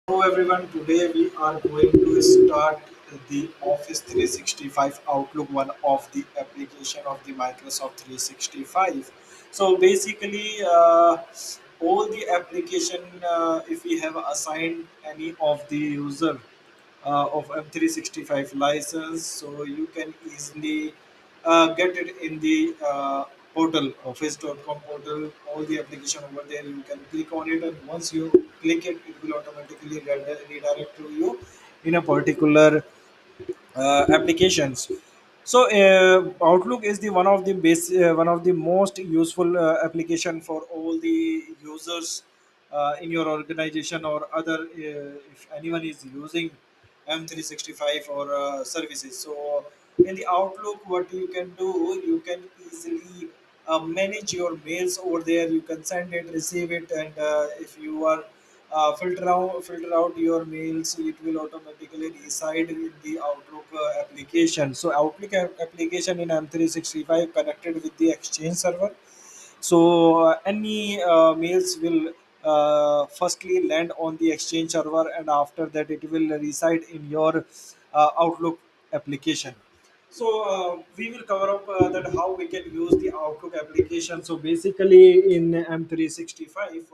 Hello everyone, today we are going to start the Office 365 Outlook, one of the application of the Microsoft 365. So basically, all the application, if we have assigned any of the user of M365 license, so you can easily get it in the portal, office.com portal, all the application over there. You can click on it, and once you click it, it will automatically redirect to you in a particular applications. So Outlook is the one of the most useful application for all the users in your organization or other if anyone is using M365 or services. So in the Outlook, what you can do, you can easily manage your mails over there. You can send it, receive it, and if you are filter out your mails, it will automatically reside in the Outlook application. So Outlook application in M365 connected with the Exchange server. So any mails will firstly land on the Exchange server, and after that it will reside in your Outlook application. So we will cover up that how we can use the Outlook application. So basically, in M365,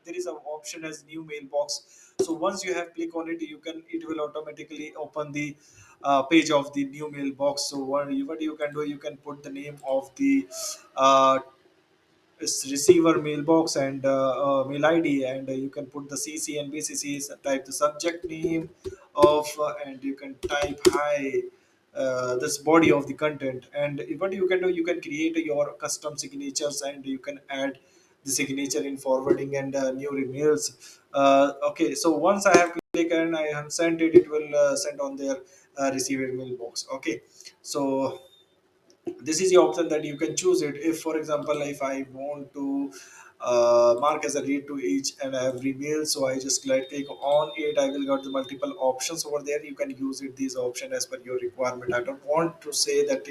there is an option as new mailbox. So once you have click on it, it will automatically open the page of the new mailbox. So what you can do, you can put the name of the uh, receiver mailbox and mail ID, and you can put the CC and BCCs, type the subject name of, and you can type hi, this body of the content. And what you can do, you can create your custom signatures, and you can add the signature in forwarding and new emails. Okay, so once I have clicked and I have sent it, it will send on their receiver mailbox. Okay, so this is the option that you can choose it. If for example, if I want to mark as a read to each and every mail, so I just click on it, I will got the multiple options over there. You can use it these option as per your requirement. I don't want to say that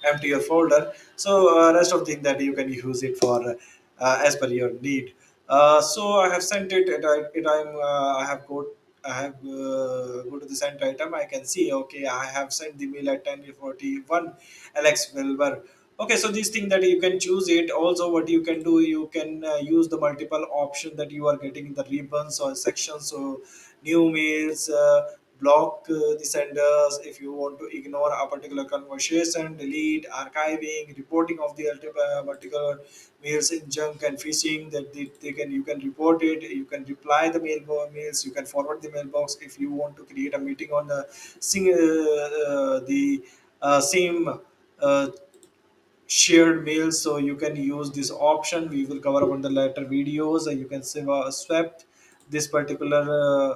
empty your folder. So rest of thing that you can use it for as per your need. So I have sent it, I have got, I have go to the sent item. I can see, okay, I have sent the mail at 10:41. Alex Wilbur. Okay, so this thing that you can choose it. Also, what you can do, you can use the multiple option that you are getting in the ribbons or sections. So new mails, block the senders if you want to ignore a particular conversation, delete, archiving, reporting of the particular mails in junk and phishing, that they can, you can report it, you can reply the mails, you can forward the mailbox. If you want to create a meeting on the the same uh, shared mails, so you can use this option. We will cover up on the later videos. You can swap this particular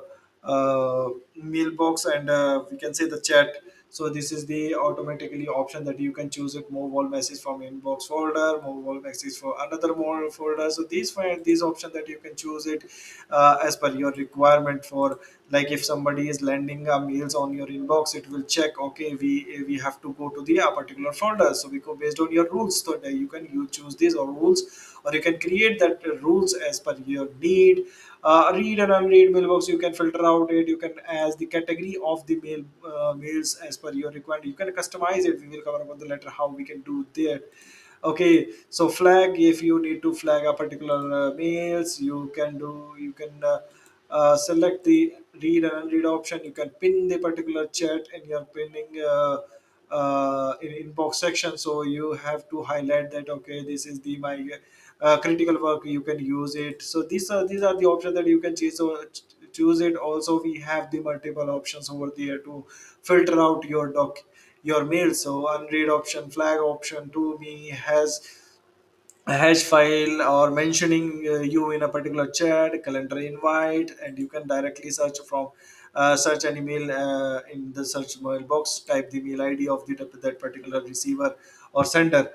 mailbox, and we can say the chat. So this is the automatically option that you can choose it, move all message from inbox folder, move all message for another more folder. So these option that you can choose it as per your requirement. For like if somebody is landing mails on your inbox, it will check, okay, we have to go to the particular folder. So we go based on your rules, so that you choose these or rules, or you can create that rules as per your need. Read and unread mailbox, you can filter out it, you can as the category of the mails as per your requirement. You can customize it. We will cover about the letter how we can do that. Okay, so flag, if you need to flag a particular mails, you can select the read and unread option. You can pin the particular chat in your pinning in inbox section. So you have to highlight that, okay, this is the my critical work, you can use it. So these are the options that you can choose. So choose it. Also, we have the multiple options over there to filter out your mail. So unread option, flag option to me has a hash file or mentioning you in a particular chat, calendar invite, and you can directly search from search an email in the search mailbox, type the mail ID of that particular receiver or sender.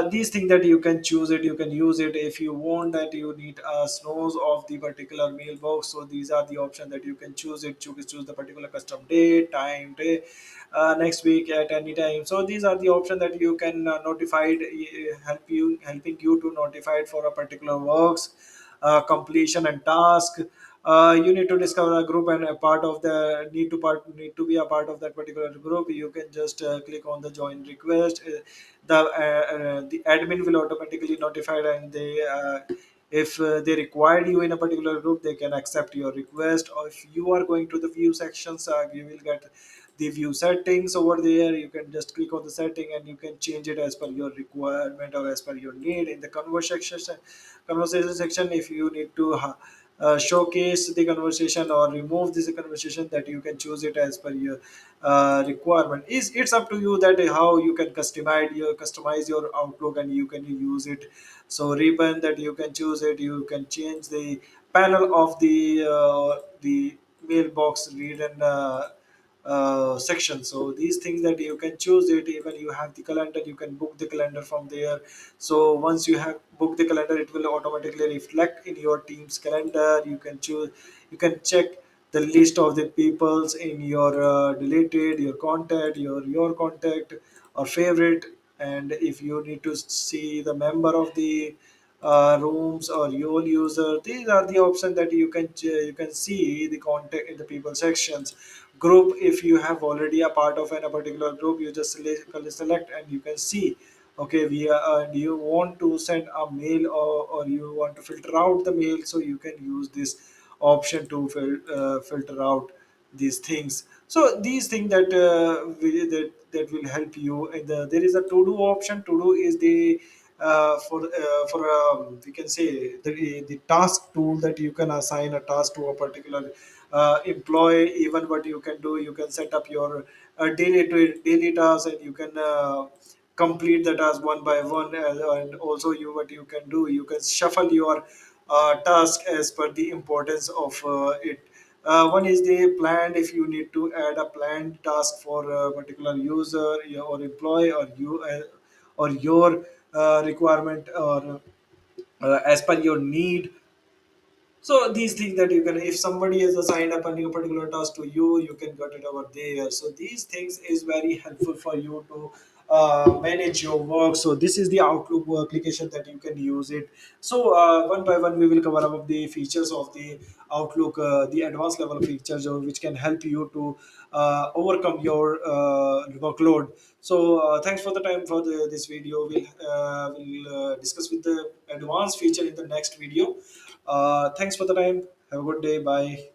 These things that you can choose it, you can use it. If you want that you need snows of the particular mailbox, so these are the options that you can choose it. Choose the particular custom date, time, day, next week at any time. So these are the options that you can helping you to notify it for a particular works completion and task. You need to discover a group and a part of the need to be a part of that particular group. You can just click on the join request. The admin will automatically notified, and they if they required you in a particular group, they can accept your request. Or if you are going to the view sections, you will get the view settings over there. You can just click on the setting and you can change it as per your requirement or as per your need. In the conversation section, if you need to showcase the conversation or remove this conversation, that you can choose it as per your requirement. Is It's up to you that how you can customize your Outlook and you can use it. So ribbon, that you can choose it, you can change the panel of the mailbox read and section. So these things that you can choose it. Even you have the calendar, you can book the calendar from there. So once you have booked the calendar, it will automatically reflect in your team's calendar. You can choose, you can check the list of the peoples in your deleted, your contact, your contact or favorite. And if you need to see the member of the rooms or your user, these are the options that you can see the contact in the people sections. Group, if you have already a part of a particular group, you just select and you can see, okay, do you want to send a mail, or you want to filter out the mail, so you can use this option to filter out these things. So these things that will help you. And there is a to do option. To do is the for we can say the task tool, that you can assign a task to a particular employee. Even what you can do, you can set up your daily tasks, and you can complete the task one by one. And also, what you can do, you can shuffle your task as per the importance of it. One is the planned. If you need to add a planned task for a particular user or employee, or your requirement, or as per your need. So these things that you can, if somebody has assigned up a new particular task to you, you can get it over there. So these things is very helpful for you to manage your work. So this is the Outlook application that you can use it. So one by one, we will cover up the features of the Outlook, the advanced level features, which can help you to overcome your workload. So thanks for the time for this video. We'll discuss with the advanced feature in the next video. Thanks for the time. Have a good day. Bye.